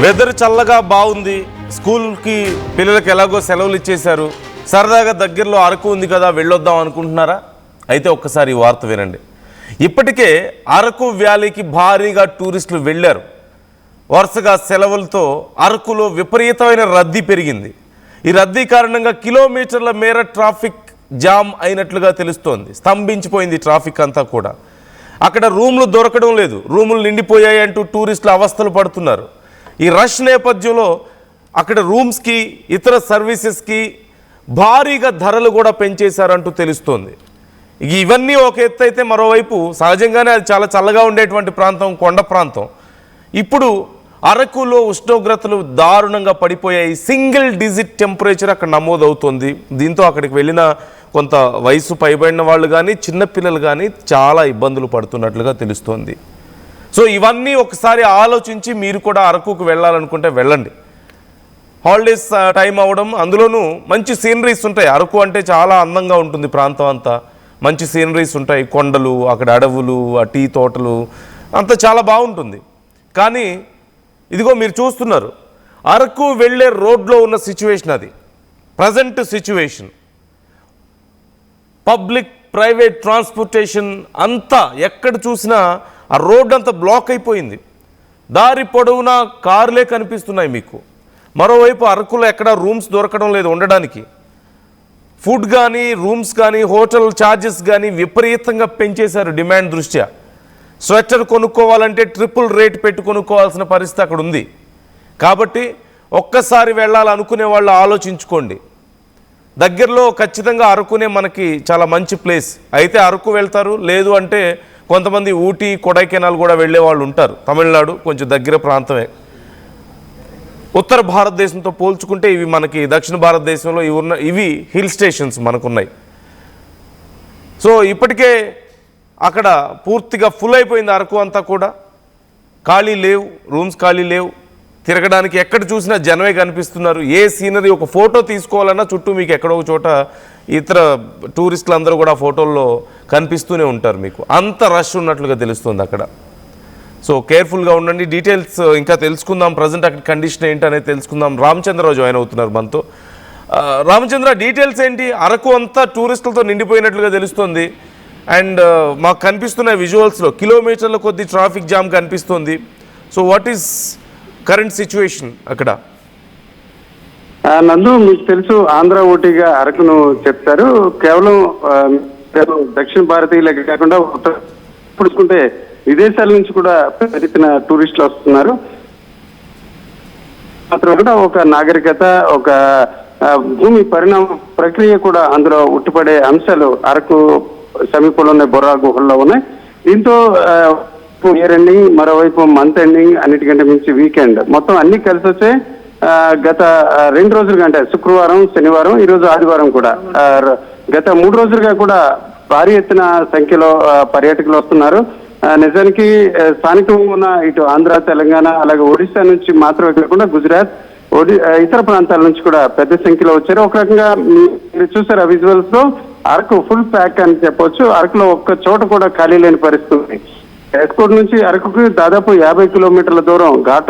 Weather చల్లగా బాగుంది, స్కూల్కి పిల్లలకి ఎలాగో సెలవులు ఇచ్చేశారు, సరదాగా దగ్గరలో అరకు ఉంది కదా వెళ్ళొద్దాం అనుకుంటున్నారా? అయితే ఒక్కసారి ఈ వార్త వినండి. ఇప్పటికే అరకు వ్యాలీకి భారీగా టూరిస్టులు వెళ్ళారు. వరుసగా సెలవులతో అరకులో విపరీతమైన రద్దీ పెరిగింది. ఈ రద్దీ కారణంగా కిలోమీటర్ల మేర ట్రాఫిక్ జామ్ అయినట్లుగా తెలుస్తోంది. స్తంభించిపోయింది ట్రాఫిక్ అంతా కూడా. అక్కడ రూములు దొరకడం లేదు, రూములు నిండిపోయాయి అంటూ టూరిస్టులు అవస్థలు పడుతున్నారు. ఈ రష్ నేపథ్యంలో అక్కడ రూమ్స్కి ఇతర సర్వీసెస్కి భారీగా ధరలు కూడా పెంచేశారంటూ తెలుస్తోంది. ఇవన్నీ ఒక ఎత్తు అయితే, మరోవైపు సహజంగానే అది చాలా చల్లగా ఉండేటువంటి ప్రాంతం, కొండ ప్రాంతం. ఇప్పుడు అరకులో ఉష్ణోగ్రతలు దారుణంగా పడిపోయాయి. సింగిల్ డిజిట్ టెంపరేచర్ అక్కడ నమోదవుతుంది. దీంతో అక్కడికి వెళ్ళిన కొంత వయసు పైబడిన వాళ్ళు కానీ చిన్నపిల్లలు కానీ చాలా ఇబ్బందులు పడుతున్నట్లుగా తెలుస్తోంది. సో ఇవన్నీ ఒకసారి ఆలోచించి మీరు కూడా అరకుకు వెళ్ళాలనుకుంటే వెళ్ళండి. హాలిడేస్ టైం అవ్వడం, అందులోనూ మంచి సీనరీస్ ఉంటాయి. అరకు అంటే చాలా అందంగా ఉంటుంది ప్రాంతం అంతా, మంచి సీనరీస్ ఉంటాయి, కొండలు, అక్కడ అడవులు, ఆ టీ తోటలు అంతా చాలా బాగుంటుంది. కానీ ఇదిగో మీరు చూస్తున్నారు, అరకు వెళ్ళే రోడ్లో ఉన్న సిచ్యువేషన్, అది present situation. Public private transportation అంతా ఎక్కడ చూసినా ఆ రోడ్ అంతా బ్లాక్ అయిపోయింది. దారి పొడవునా కార్లే కనిపిస్తున్నాయి మీకు. మరోవైపు అరకులో ఎక్కడ రూమ్స్ దొరకడం లేదు ఉండడానికి. ఫుడ్ కానీ, రూమ్స్ కానీ, హోటల్ ఛార్జెస్ కానీ విపరీతంగా పెంచేశారు డిమాండ్ దృష్ట్యా. స్వెటర్ కొనుక్కోవాలంటే ట్రిపుల్ రేట్ పెట్టి కొనుక్కోవాల్సిన పరిస్థితి అక్కడ ఉంది. కాబట్టి ఒక్కసారి వెళ్ళాలనుకునే వాళ్ళు ఆలోచించుకోండి. దగ్గరలో ఖచ్చితంగా అరకునే మనకి చాలా మంచి ప్లేస్. అయితే అరకు వెళ్తారు, లేదు అంటే కొంతమంది ఊటీ, కొడైకెనాల్ కూడా వెళ్ళే వాళ్ళు ఉంటారు. తమిళనాడు కొంచెం దగ్గర ప్రాంతమే. ఉత్తర భారతదేశంతో పోల్చుకుంటే ఇవి మనకి దక్షిణ భారతదేశంలో ఇవి హిల్ స్టేషన్స్ మనకున్నాయి. సో ఇప్పటికే అక్కడ పూర్తిగా ఫుల్ అయిపోయింది అరకు అంతా కూడా. ఖాళీ లేవు, రూమ్స్ ఖాళీ లేవు. తిరగడానికి ఎక్కడ చూసినా జనమే కనిపిస్తున్నారు. ఏ సీనరీ, ఒక ఫోటో తీసుకోవాలన్నా చుట్టూ మీకు ఎక్కడో ఒక చోట ఇతర టూరిస్టులు అందరూ కూడా ఫోటోల్లో కనిపిస్తూనే ఉంటారు. మీకు అంత రష్ ఉన్నట్లుగా తెలుస్తుంది అక్కడ. సో కేర్ఫుల్గా ఉండండి. డీటెయిల్స్ ఇంకా తెలుసుకుందాం, ప్రజెంట్ అక్కడ కండిషన్ ఏంటి అనేది తెలుసుకుందాం. రామచంద్రరావు జాయిన్ అవుతున్నారు మనతో. రామచంద్ర, డీటెయిల్స్ ఏంటి? అరకు అంతా టూరిస్టులతో నిండిపోయినట్లుగా తెలుస్తుంది. అండ్ మాకు కనిపిస్తున్న విజువల్స్లో కిలోమీటర్ల కొద్ది ట్రాఫిక్ జామ్ కనిపిస్తుంది. So what is current situation అక్కడ? నందు, మీకు తెలుసు ఆంధ్ర ఊటీగా అరకును చెప్తారు. కేవలం దక్షిణ భారతీయులకి కాకుండా పుడుచుకుంటే విదేశాల నుంచి కూడా పెరిగిన టూరిస్టులు వస్తున్నారు. మాత్రం కూడా ఒక నాగరికత, ఒక భూమి పరిణామ ప్రక్రియ కూడా అందులో ఉట్టిపడే అంశాలు అరకు సమీపంలో ఉన్న బొర్రా గుహల్లో ఉన్నాయి. దీంతో ఇయర్ ఎండింగ్, మరోవైపు మంత్ ఎండింగ్, అన్నిటికంటే మించి వీకెండ్, మొత్తం అన్ని కలిసి వచ్చే గత 2 రోజులుగా, అంటే శుక్రవారం, శనివారం, ఈరోజు ఆదివారం కూడా, గత 3 రోజులుగా కూడా భారీ ఎత్తున సంఖ్యలో పర్యాటకులు వస్తున్నారు. నిజానికి స్థానికంగా ఉన్న ఇటు ఆంధ్ర, తెలంగాణ, అలాగే ఒడిశా నుంచి మాత్రమే కాకుండా గుజరాత్, ఇతర ప్రాంతాల నుంచి కూడా పెద్ద సంఖ్యలో వచ్చారు. ఒక రకంగా మీరు చూసారు ఆ విజువల్స్ లో, అరకు ఫుల్ ప్యాక్ అని చెప్పొచ్చు. అరకులో ఒక్క చోట కూడా ఖాళీ లేని పరిస్థితి. ఎస్కోట్ నుంచి అరకుకి దాదాపు 50 కిలోమీటర్ల దూరం ఘాట్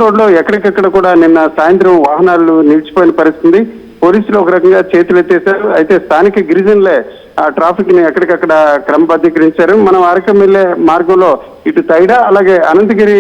రోడ్ లో ఎక్కడికెక్కడ కూడా నిన్న సాయంత్రం వాహనాలు నిలిచిపోయిన పరిస్థితి. పోలీసులు ఒక రకంగా చేతులు ఎత్తేశారు. అయితే స్థానిక గిరిజనులే ఆ ట్రాఫిక్ ని ఎక్కడికక్కడ క్రమబద్ధీకరించారు. మనం అరకు వెళ్లే మార్గంలో ఇటు తైడ, అలాగే అనంతగిరి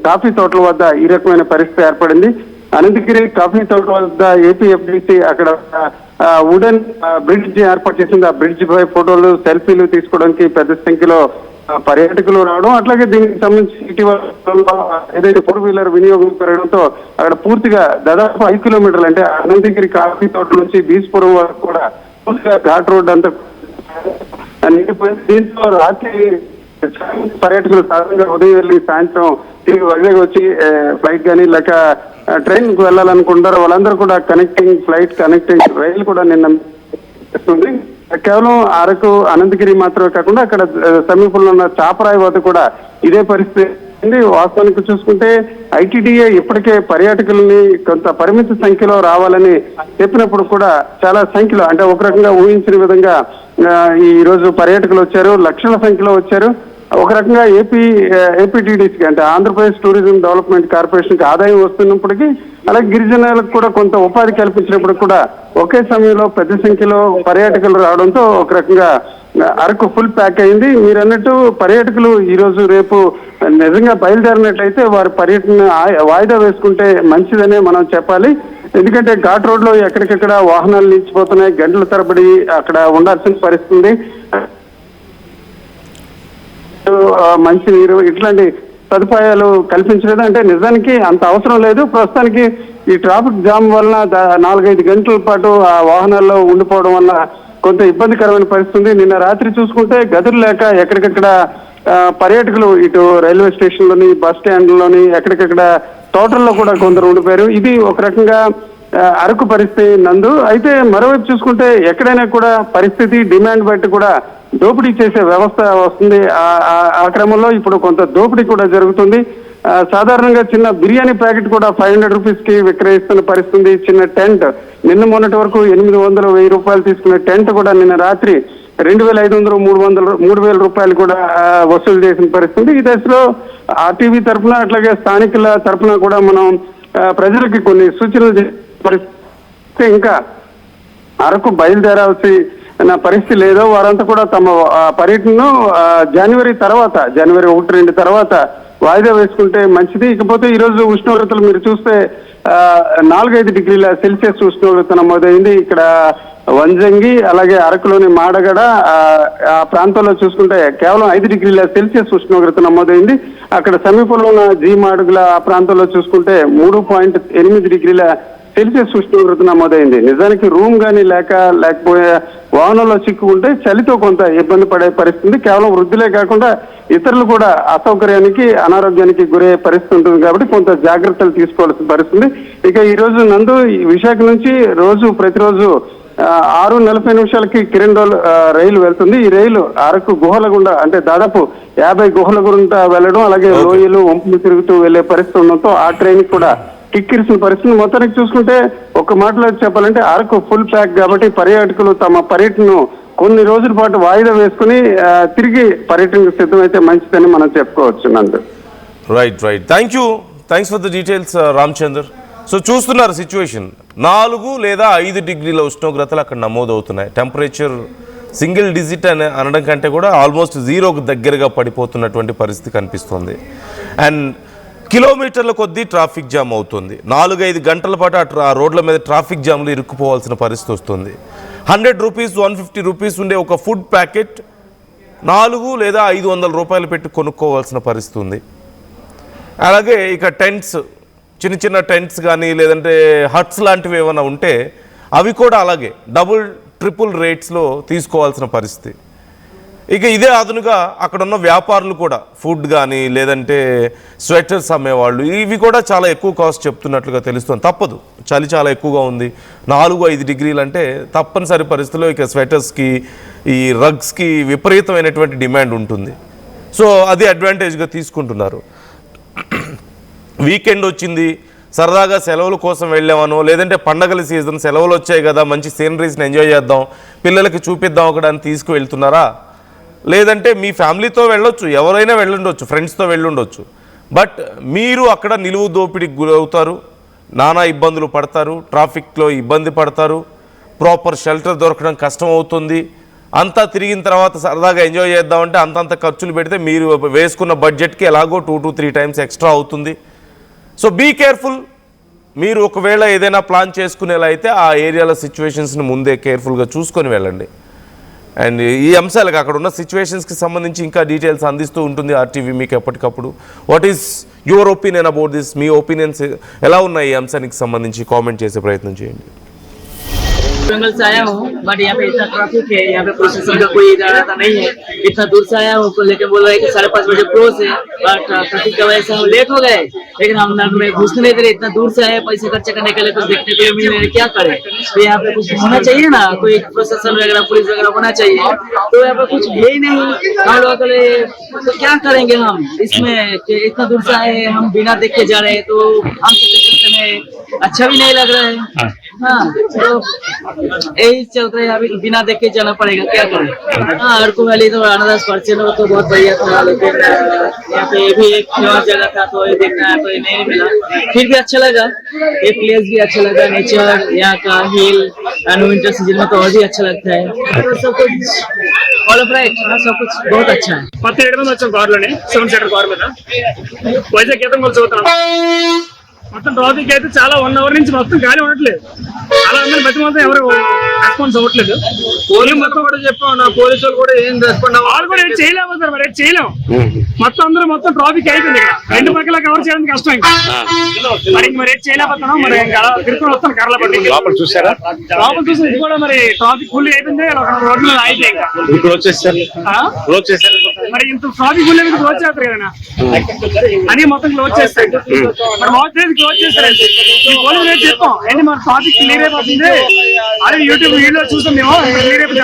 కాఫీ తోటల వద్ద ఈ రకమైన పరిస్థితి ఏర్పడింది. అనంతగిరి కాఫీ తోటల వద్ద ఏపీఎఫ్డిసి అక్కడ వుడెన్ బ్రిడ్జ్ ఏర్పాటు చేసింది. ఆ బ్రిడ్జ్ పై ఫోటోలు, సెల్ఫీలు తీసుకోవడానికి పెద్ద సంఖ్యలో పర్యాటకులు రావడం, అట్లాగే దీనికి సంబంధించి ఇటీవల ఏదైతే 4-వీలర్ వినియోగం పెరగడంతో అక్కడ పూర్తిగా దాదాపు 5 కిలోమీటర్లు, అంటే అనంతగిరి కాఫీ తోట నుంచి బీచ్పురం వరకు కూడా పూర్తిగా ఘాట్ రోడ్ అంతా నిండిపోయింది. దీంతో రాత్రి పర్యాటకులు సాధారణంగా ఉదయం వెళ్ళి సాయంత్రం తిరిగి వైజాగ్ వచ్చి ఫ్లైట్ కానీ లేక ట్రైన్ కు వెళ్ళాలనుకుంటారు. వాళ్ళందరూ కూడా కనెక్టింగ్ ఫ్లైట్, కనెక్టింగ్ రైలు కూడా నిన్న వస్తుంది. కేవలం అరకు, అనంతగిరి మాత్రమే కాకుండా అక్కడ సమీపంలో ఉన్న చాపరాయి వద్ద కూడా ఇదే పరిస్థితి. వాస్తవానికి చూసుకుంటే ఐటీడీఏ ఇప్పటికే పర్యాటకులని కొంత పరిమిత సంఖ్యలో రావాలని చెప్పినప్పుడు కూడా చాలా సంఖ్యలో, అంటే ఒక రకంగా ఊహించిన విధంగా ఈ రోజు పర్యాటకులు వచ్చారు, లక్షల సంఖ్యలో వచ్చారు. ఒక రకంగా ఏపీటీడీసీకి అంటే ఆంధ్రప్రదేశ్ టూరిజం డెవలప్మెంట్ కార్పొరేషన్కి ఆదాయం వస్తున్నప్పటికీ అలాగే గిరిజనులకు కూడా కొంత ఉపాధి కల్పించినప్పటికి కూడా ఒకే సమయంలో పెద్ద సంఖ్యలో పర్యాటకులు రావడంతో ఒక రకంగా అరకు ఫుల్ ప్యాక్ అయింది. మీరు అన్నట్టు పర్యాటకులు ఈ రోజు రేపు నిజంగా బయలుదేరినట్లయితే వారి పర్యటన వాయిదా వేసుకుంటే మంచిదనే మనం చెప్పాలి. ఎందుకంటే ఘాట్ రోడ్ లో ఎక్కడికెక్కడ వాహనాలు నిలిచిపోతున్నాయి, గంటల తరబడి అక్కడ ఉండాల్సిన పరిస్థితి. మంచినీరు ఇట్లాంటి సదుపాయాలు కల్పించలేదు. అంటే నిజానికి అంత అవసరం లేదు. ప్రస్తుతానికి ఈ ట్రాఫిక్ జామ్ వలన 4-5 గంటల పాటు ఆ వాహనాల్లో ఉండిపోవడం వల్ల కొంత ఇబ్బందికరమైన పరిస్థితి. నిన్న రాత్రి చూసుకుంటే గదులు లేక ఎక్కడికక్కడ పర్యాటకులు ఇటు రైల్వే స్టేషన్ లోని, బస్ స్టాండ్ లోని, ఎక్కడికక్కడ తోటల్లో కూడా కొందరు ఉండిపోయారు. ఇది ఒక రకంగా అరకు పరిస్థితి నందు. అయితే మరోవైపు చూసుకుంటే ఎక్కడైనా కూడా పరిస్థితి డిమాండ్ బట్టి కూడా దోపిడీ చేసే వ్యవస్థ వస్తుంది. ఆ క్రమంలో ఇప్పుడు కొంత దోపిడీ కూడా జరుగుతుంది. సాధారణంగా చిన్న బిర్యానీ ప్యాకెట్ కూడా 500 రూపీస్ కి విక్రయిస్తున్న పరిస్థితి. చిన్న టెంట్ నిన్న మొన్నటి వరకు 800-1000 రూపాయలు తీసుకునే టెంట్ కూడా నిన్న రాత్రి 2500-3000 రూపాయలు కూడా వసూలు చేసిన పరిస్థితి. ఈ దశలో ఆర్టీవీ తరఫున అట్లాగే స్థానికుల తరఫున కూడా మనం ప్రజలకి కొన్ని సూచనలు పరిస్థితి. ఇంకా అరకు బయలుదేరాల్సి పరిస్థితి లేదో వారంతా కూడా తమ పర్యటనను జనవరి 1-2 తర్వాత వాయిదా వేసుకుంటే మంచిది. ఇకపోతే ఈ రోజు ఉష్ణోగ్రతలు మీరు చూస్తే 4-5 డిగ్రీల సెల్సియస్ ఉష్ణోగ్రత నమోదైంది. ఇక్కడ వంజంగి అలాగే అరకులోని మాడగడ ఆ ప్రాంతంలో చూసుకుంటే కేవలం 5 డిగ్రీల సెల్సియస్ ఉష్ణోగ్రత నమోదైంది. అక్కడ సమీపంలో ఉన్న జీ మాడుగుల ఆ ప్రాంతంలో చూసుకుంటే 3.8 డిగ్రీల సెల్సియస్ ఉష్ణోగ్రత నమోదైంది. నిజానికి రూమ్ కానీ లేకపోతే వాహనంలో చిక్కుకుంటే చలితో కొంత ఇబ్బంది పడే పరిస్థితి. కేవలం వృద్ధులే కాకుండా ఇతరులు కూడా అసౌకర్యానికి, అనారోగ్యానికి గురయ్యే పరిస్థితి ఉంటుంది. కాబట్టి కొంత జాగ్రత్తలు తీసుకోవాల్సిన పరిస్థితి. ఇక ఈ రోజు నందు విశాఖ నుంచి ప్రతిరోజు 6:40 కిరణ్ రైలు వెళ్తుంది. ఈ రైలు అరకు గుహల గుండా అంటే దాదాపు 50 గుహల గుండా వెళ్ళడం, అలాగే లోయలు వంపులు తిరుగుతూ వెళ్లే పరిస్థితి ఉండడంతో ఆ ట్రైన్ కూడా కిక్కిరిసిన పరిస్థితి. మొత్తానికి చూసుకుంటే ఒక మాటలో చెప్పాలంటే అరకు ఫుల్ ప్యాక్ కాబట్టి పర్యాటకులు తమ పర్యటనను కొన్ని రోజుల పాటు వాయిదా వేసుకుని తిరిగి పర్యటనకు సిద్ధమైతే మంచిదని మనం చెప్పుకోవచ్చు. Nandu right. Thanks for the details Ramachandar. So చూస్తున్నారు సిచ్యువేషన్ 4 లేదా 5 డిగ్రీల ఉష్ణోగ్రతలు అక్కడ నమోదవుతున్నాయి. టెంపరేచర్ సింగిల్ డిజిట్ అని అనడం కంటే కూడా ఆల్మోస్ట్ 0కు దగ్గరగా పడిపోతున్నటువంటి పరిస్థితి కనిపిస్తుంది. అండ్ కిలోమీటర్ల కొద్దీ ట్రాఫిక్ జామ్ అవుతుంది. 4-5 గంటల పాటు ఆ రోడ్ల మీద ట్రాఫిక్ జామ్లు ఇరుక్కుపోవాల్సిన పరిస్థితి వస్తుంది. 100 రూపీస్ 150 రూపీస్ ఉండే ఒక ఫుడ్ ప్యాకెట్ 4 లేదా 500 రూపాయలు పెట్టి కొనుక్కోవాల్సిన పరిస్థితి ఉంది. అలాగే ఇక టెంట్స్, చిన్న టెంట్స్ కానీ లేదంటే హట్స్ లాంటివి ఏమైనా ఉంటే అవి కూడా అలాగే ట్రిపుల్ రేట్స్లో తీసుకోవాల్సిన పరిస్థితి. ఇక ఇదే అదనుగా అక్కడ ఉన్న వ్యాపారులు కూడా ఫుడ్ కానీ లేదంటే స్వెటర్స్ అమ్మేవాళ్ళు ఇవి కూడా చాలా ఎక్కువ కాస్ట్ చెప్తున్నట్లుగా తెలుస్తుంది. తప్పదు, చలి చాలా ఎక్కువగా ఉంది. 4-5 డిగ్రీలు అంటే తప్పనిసరి పరిస్థితుల్లో ఇక స్వెటర్స్కి, ఈ రగ్స్కి విపరీతమైనటువంటి డిమాండ్ ఉంటుంది. సో అది అడ్వాంటేజ్గా తీసుకుంటున్నారు. వీకెండ్ వచ్చింది, సరదాగా సెలవుల కోసం వెళ్ళామనో లేదంటే పండగల సీజన్ సెలవులు వచ్చాయి కదా, మంచి సీనరీస్ని ఎంజాయ్ చేద్దాం, పిల్లలకి చూపిద్దాం ఒకడానికి తీసుకువెళ్తున్నారా? లేదంటే మీ ఫ్యామిలీతో వెళ్ళొచ్చు, ఎవరైనా వెళ్ళుండొచ్చు, ఫ్రెండ్స్తో వెళ్ళుండొచ్చు. బట్ మీరు అక్కడ నిలువు దోపిడీకి గురవుతారు, నానా ఇబ్బందులు పడతారు, ట్రాఫిక్లో ఇబ్బంది పడతారు, ప్రాపర్ షెల్టర్ దొరకడం కష్టం అవుతుంది. అంతా తిరిగిన తర్వాత సరదాగా ఎంజాయ్ చేద్దామంటే అంతంత ఖర్చులు పెడితే మీరు వేసుకున్న బడ్జెట్కి ఎలాగో 2-3 టైమ్స్ ఎక్స్ట్రా అవుతుంది. So be careful. మీరు ఒకవేళ ఏదైనా ప్లాన్ చేసుకునేలా అయితే ఆ ఏరియాల సిచ్యువేషన్స్ని ముందే కేర్ఫుల్గా చూసుకొని వెళ్ళండి. అండ్ ఈ అంశాలకు అక్కడ ఉన్న సిచ్యువేషన్స్కి సంబంధించి ఇంకా డీటెయిల్స్ అందిస్తూ ఉంటుంది ఆర్టీవీ మీకు ఎప్పటికప్పుడు. What is your opinion about this? Me opinions ఎలా ఉన్నాయి ఈ అంశానికి సంబంధించి కామెంట్ చేసే ప్రయత్నం చేయండి. जंगल से आया हूँ बट यहाँ पे इतना ट्रैफिक है, यहाँ पे प्रशासन का कोई इरादा नहीं है। इतना दूर से आया हूँ लेकिन बोल रहे हैं कि 5:30 बजे क्लोज है, बट ट्रैफिक की वजह से हम लेट हो गए। लेकिन हम घुसने नहीं दे रहे, इतना दूर से आए, पैसे खर्च करने के लिए कुछ देखने के लिए मिल रहे, क्या करें? तो यहाँ पे कुछ होना चाहिए ना, कोई प्रशासन वगैरह पुलिस वगैरह होना चाहिए। तो यहाँ पे कुछ है ही नहीं, हम लोग तो क्या करेंगे हम इसमें? इतना दूर से आए हम बिना देख के जा रहे हैं, तो हम अच्छा भी नहीं लग रहा है। हाँ तो यही चलता है, अभी बिना देख के जाना पड़ेगा, क्या करें। हाँ अरकू वैली तो अनारस परचेन तो बहुत बढ़िया था, लेकिन यहाँ पे भी एक फेमस जगह था तो ये देखना है तो ये नहीं मिला। फिर भी अच्छा लगा, ये प्लेस भी अच्छा लगा, नेचर यहाँ का हिल एंड विंटर सीजन में तो और भी अच्छा लगता है। तो सब कुछ ऑल ऑफ राइट, सब कुछ बहुत अच्छा है। 17 మంది వచ్చాం కారులోనే, 7 సీటర్ కార్ మీద వైజాగ్ గీతం కూడా చూద్దాం. మొత్తం ట్రాఫిక్ అయితే చాలా 1 అవర్ నుంచి మొత్తం గాలి ఉండట్లేదు. చాలా అందరూ బతి మొత్తం ఎవరు రెస్పాన్స్ అవ్వట్లేదు. పోలీసు మొత్తం కూడా చెప్పాం, నా పోలీసులు కూడా ఏం రెస్పాండ్ వాళ్ళు కూడా ఏం చేయలేకపోతారు, మరి ఏం చేయలేము. మొత్తం అందరూ మొత్తం ట్రాఫిక్ అయిపోయింది ఇక్కడ, 2 పక్కల కవర్ చేయడం కష్టం. ఇంకా మరి ఏం చేయలేకపోతున్నాం, మరి ఇంకా తిరుపతి వస్తాను కర్ల పట్టి లోపల చూసారా, లోపల చూసి ఇది కూడా మరి ట్రాఫిక్ ఫుల్ అయిపోయింది. రోడ్డు మీద అయితే ఇంకా క్లోజ్ చేస్తారు, మరి ఇంత ట్రాఫిక్ ఫుల్ అయిపోయింది, క్లోజ్ చేస్తారు కదా అని మొత్తం క్లోజ్ చేస్తారు. మరి మొత్తం క్లోజ్ చేస్తారు. పోలీసు రేపు చెప్పాం ఏంటి మరి ట్రాఫిక్ క్లియర్ అయిపోతుంది, అదే యూట్యూబ్ వీడియో చూసాం మేము, క్లియర్ అయిపోతుంది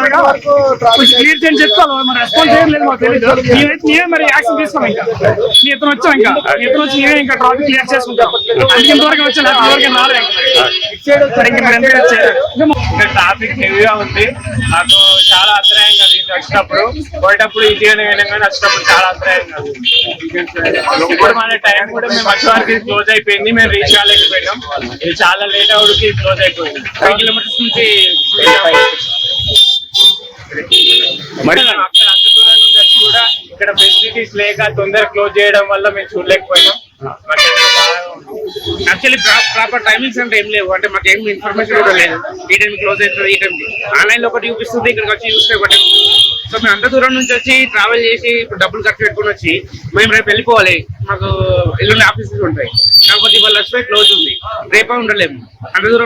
క్లియర్ చేయని చెప్తాను. మరి రెస్పాన్స్ ఏం లేదు, మాకు తెలియదు. మేమే మరి యాక్షన్ తీసుకోం. ఇంకా నీ ఇతను వచ్చాం, ఇంకా నీ ఇతను వచ్చి మేమే ఇంకా ట్రాఫిక్ క్లియర్ చేసుకుంటాం. అందుకే ఇంతవరకు వచ్చాను, ఇంతవరకు రాలేదు. ట్రాఫిక్ హెవీగా ఉంది, నాకు చాలా అంతరాయం కలిగింది. వచ్చినప్పుడు పోయేటప్పుడు ఇటీవల వినంగానే వచ్చినప్పుడు చాలా అంతరాయం కలిగింది. ఇప్పుడు మన టైం కూడా మేము వచ్చే వరకు క్లోజ్ అయిపోయింది, మేము రీచ్ కాలేకపోయినాం. ఇది చాలా లేట్ అవుడికి క్లోజ్ అయిపోయింది. 5 కిలోమీటర్స్ నుంచి మరి అక్కడ అంత దూరం నుంచి వచ్చి కూడా ఇక్కడ ఫెసిలిటీస్ లేక తొందరగా క్లోజ్ చేయడం వల్ల మేము చూడలేకపోయినాం. యాక్చువల్లీ ప్రాపర్ టైమింగ్స్ అంటే ఏం లేవు, అంటే మాకు ఏం ఇన్ఫర్మేషన్ కూడా లేదు. ఈ టైం క్లోజ్ అవుతుంది, ఈ టైంకి ఆన్లైన్ లో ఒకటి చూపిస్తుంది, ఇక్కడికి వచ్చి చూస్తే ఒకటి. సో మేము అంత దూరం నుంచి వచ్చి ట్రావెల్ చేసి ఇప్పుడు డబ్బులు ఖర్చు పెట్టుకుని వచ్చి మేము రేపు వెళ్ళిపోవాలి, మాకు ఎల్లుండి ఆఫీసెస్ ఉంటాయి. కాకపోతే ఇవాళ వచ్చి క్లోజ్ ఉంది, రేపే ఉండలేము అంత దూరం.